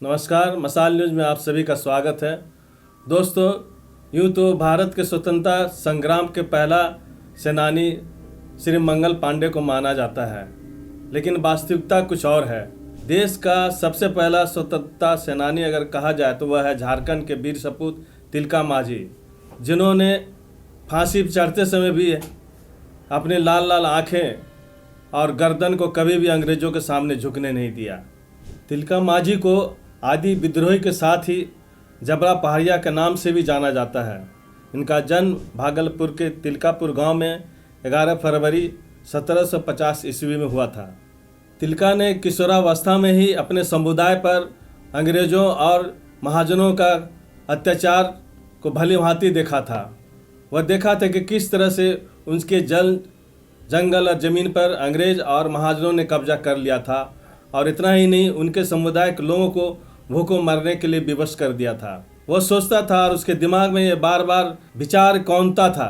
नमस्कार, मसाल न्यूज़ में आप सभी का स्वागत है। दोस्तों, यूँ तो भारत के स्वतंत्रता संग्राम के पहला सेनानी श्री मंगल पांडे को माना जाता है, लेकिन वास्तविकता कुछ और है। देश का सबसे पहला स्वतंत्रता सेनानी अगर कहा जाए तो वह है झारखंड के वीर सपूत तिलका मांझी, जिन्होंने फांसी पर चढ़ते समय भी अपने लाल लाल आँखें और गर्दन को कभी भी अंग्रेज़ों के सामने झुकने नहीं दिया। तिलका मांझी को आदि विद्रोही के साथ ही जबरा पहाड़िया के नाम से भी जाना जाता है। इनका जन्म भागलपुर के तिलकापुर गांव में 11 फरवरी 1750 ईस्वी में हुआ था। तिलका ने किशोरावस्था में ही अपने समुदाय पर अंग्रेज़ों और महाजनों का अत्याचार को भली भांति देखा था। वह देखा था कि किस तरह से उनके जंगल और ज़मीन पर अंग्रेज़ और महाजनों ने कब्जा कर लिया था, और इतना ही नहीं, उनके समुदाय के लोगों को भूखों मरने के लिए विवश कर दिया था। वह सोचता था और उसके दिमाग में ये बार बार विचार कौंधता था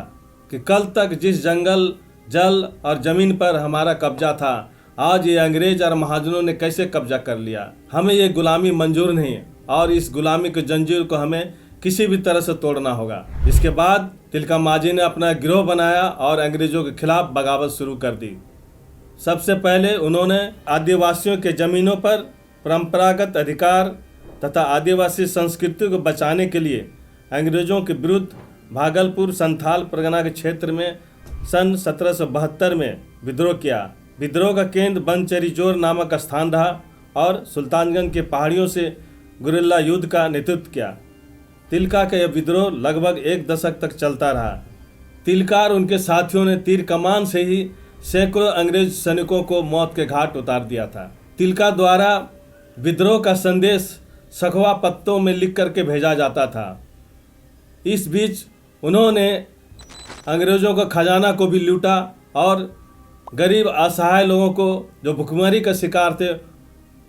कि कल तक जिस जंगल, जल और ज़मीन पर हमारा कब्जा था, आज ये अंग्रेज और महाजनों ने कैसे कब्जा कर लिया। हमें ये गुलामी मंजूर नहीं है और इस गुलामी के जंजीर को हमें किसी भी तरह से तोड़ना होगा। इसके बाद तिलका मांझी ने अपना गिरोह बनाया और अंग्रेज़ों के खिलाफ बगावत शुरू कर दी। सबसे पहले उन्होंने आदिवासियों के ज़मीनों पर परंपरागत अधिकार तथा आदिवासी संस्कृति को बचाने के लिए अंग्रेज़ों के विरुद्ध भागलपुर संथाल परगना के क्षेत्र में सन 1772 में विद्रोह किया। विद्रोह का केंद्र बनचरीजोर नामक स्थान रहा और सुल्तानगंज के पहाड़ियों से गुरिल्ला युद्ध का नेतृत्व किया। तिलका का यह विद्रोह लगभग 1 दशक तक चलता रहा। तिलका और उनके साथियों ने तीर कमान से ही सैकड़ों अंग्रेज सैनिकों को मौत के घाट उतार दिया था। तिलका द्वारा विद्रोह का संदेश सखवा पत्तों में लिख करके भेजा जाता था। इस बीच उन्होंने अंग्रेज़ों का खजाना को भी लूटा और गरीब असहाय लोगों को जो भुखमरी का शिकार थे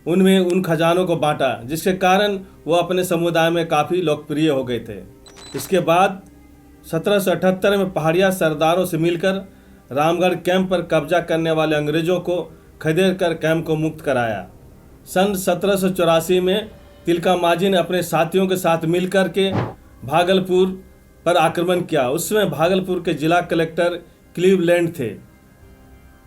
उनमें उन खजानों को बांटा, जिसके कारण वो अपने समुदाय में काफ़ी लोकप्रिय हो गए थे। इसके बाद 1778 में पहाड़िया सरदारों से मिलकर रामगढ़ कैंप पर कब्जा करने वाले अंग्रेज़ों को खदेड़ कर कैंप को मुक्त कराया। सन 1784 में तिलका मांझी ने अपने साथियों के साथ मिलकर के भागलपुर पर आक्रमण किया। उसमें भागलपुर के जिला कलेक्टर क्लीवलैंड थे।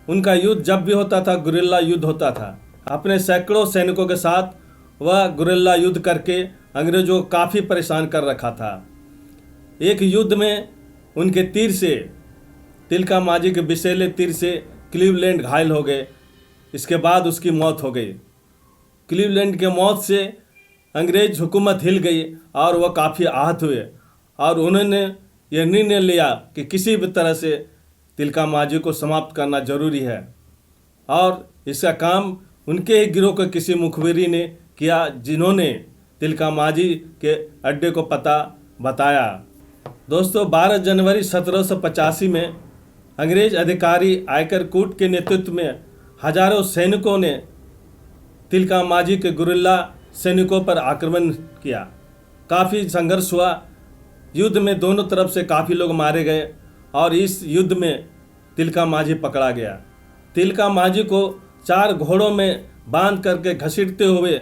उनका युद्ध जब भी होता था गुरिल्ला युद्ध होता था। अपने सैकड़ों सैनिकों के साथ वह गुरिल्ला युद्ध करके अंग्रेज़ों को काफ़ी परेशान कर रखा था। एक युद्ध में उनके तीर से, तिलका मांझी के विषैले तीर से क्लीवलैंड घायल हो गए। इसके बाद उसकी मौत हो गई। क्लीवलैंड के मौत से अंग्रेज हुकूमत हिल गई और वह काफ़ी आहत हुए और उन्होंने यह निर्णय लिया कि किसी भी तरह से तिलका मांझी को समाप्त करना जरूरी है, और इसका काम उनके ही गिरोह के किसी मुखबिरी ने किया, जिन्होंने तिलका मांझी के अड्डे को पता बताया। दोस्तों, 12 जनवरी 1785 में अंग्रेज अधिकारी आयकर कूट के नेतृत्व में हजारों सैनिकों ने तिलका मांझी के गुरिल्ला सैनिकों पर आक्रमण किया। काफ़ी संघर्ष हुआ। युद्ध में दोनों तरफ से काफ़ी लोग मारे गए और इस युद्ध में तिलका मांझी पकड़ा गया। तिलका मांझी को 4 घोड़ों में बांध करके घसीटते हुए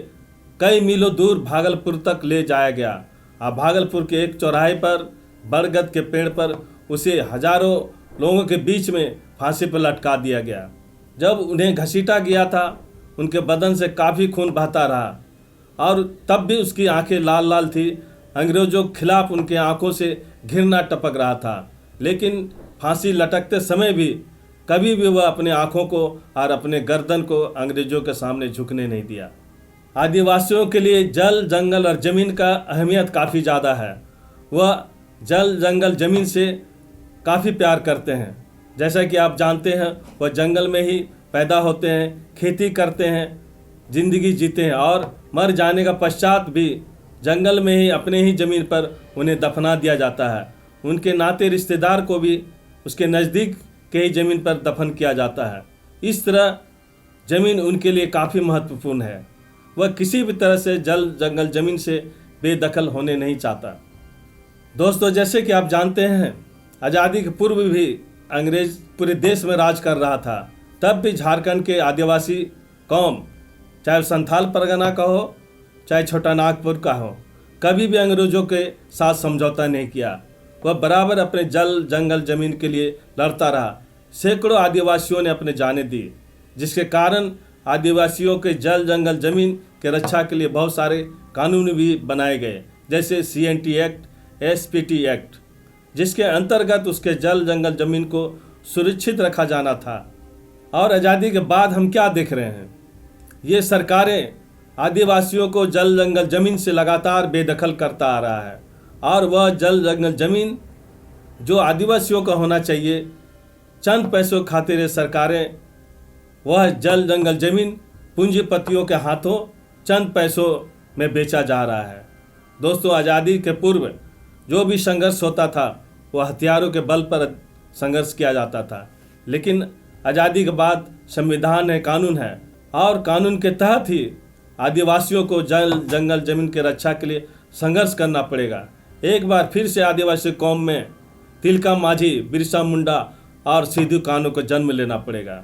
कई मीलों दूर भागलपुर तक ले जाया गया। और भागलपुर के एक चौराहे पर बरगद के पेड़ पर उसे हजारों लोगों के बीच में फांसी पर लटका दिया गया। जब उन्हें घसीटा गया था, उनके बदन से काफ़ी खून बहता रहा और तब भी उसकी आंखें लाल लाल थी। अंग्रेज़ों के खिलाफ उनके आंखों से घृणा टपक रहा था, लेकिन फांसी लटकते समय भी कभी भी वह अपने आंखों को और अपने गर्दन को अंग्रेज़ों के सामने झुकने नहीं दिया। आदिवासियों के लिए जल, जंगल और ज़मीन का अहमियत काफ़ी ज़्यादा है। वह जल, जंगल, ज़मीन से काफ़ी प्यार करते हैं। जैसा कि आप जानते हैं, वह जंगल में ही पैदा होते हैं, खेती करते हैं, ज़िंदगी जीते हैं और मर जाने का पश्चात भी जंगल में ही अपने ही ज़मीन पर उन्हें दफना दिया जाता है। उनके नाते रिश्तेदार को भी उसके नज़दीक के ही ज़मीन पर दफन किया जाता है। इस तरह ज़मीन उनके लिए काफ़ी महत्वपूर्ण है। वह किसी भी तरह से जल, जंगल, ज़मीन से बेदखल होने नहीं चाहता। दोस्तों, जैसे कि आप जानते हैं, आज़ादी के पूर्व भी अंग्रेज पूरे देश में राज कर रहा था। तब भी झारखंड के आदिवासी कौम, चाहे संथाल परगना का हो, चाहे छोटा नागपुर का हो, कभी भी अंग्रेजों के साथ समझौता नहीं किया। वह बराबर अपने जल जंगल जमीन के लिए लड़ता रहा। सैकड़ों आदिवासियों ने अपने जानें दी, जिसके कारण आदिवासियों के जल जंगल जमीन के रक्षा के लिए बहुत सारे कानून भी बनाए गए, जैसे CNT एक्ट, SPT एक्ट, जिसके अंतर्गत उसके जल जंगल जमीन को सुरक्षित रखा जाना था। और आज़ादी के बाद हम क्या देख रहे हैं? ये सरकारें आदिवासियों को जल जंगल जमीन से लगातार बेदखल करता आ रहा है, और वह जल जंगल जमीन जो आदिवासियों का होना चाहिए, चंद पैसों खातिर ये सरकारें वह जल जंगल जमीन पूंजीपतियों के हाथों चंद पैसों में बेचा जा रहा है। दोस्तों, आज़ादी के पूर्व जो भी संघर्ष होता था वह हथियारों के बल पर संघर्ष किया जाता था, लेकिन आज़ादी के बाद संविधान है, कानून है, और कानून के तहत ही आदिवासियों को जल जंगल जमीन के रक्षा के लिए संघर्ष करना पड़ेगा। एक बार फिर से आदिवासी कौम में तिलका मांझी, बिरसा मुंडा और सिद्धू कान्हू को जन्म लेना पड़ेगा।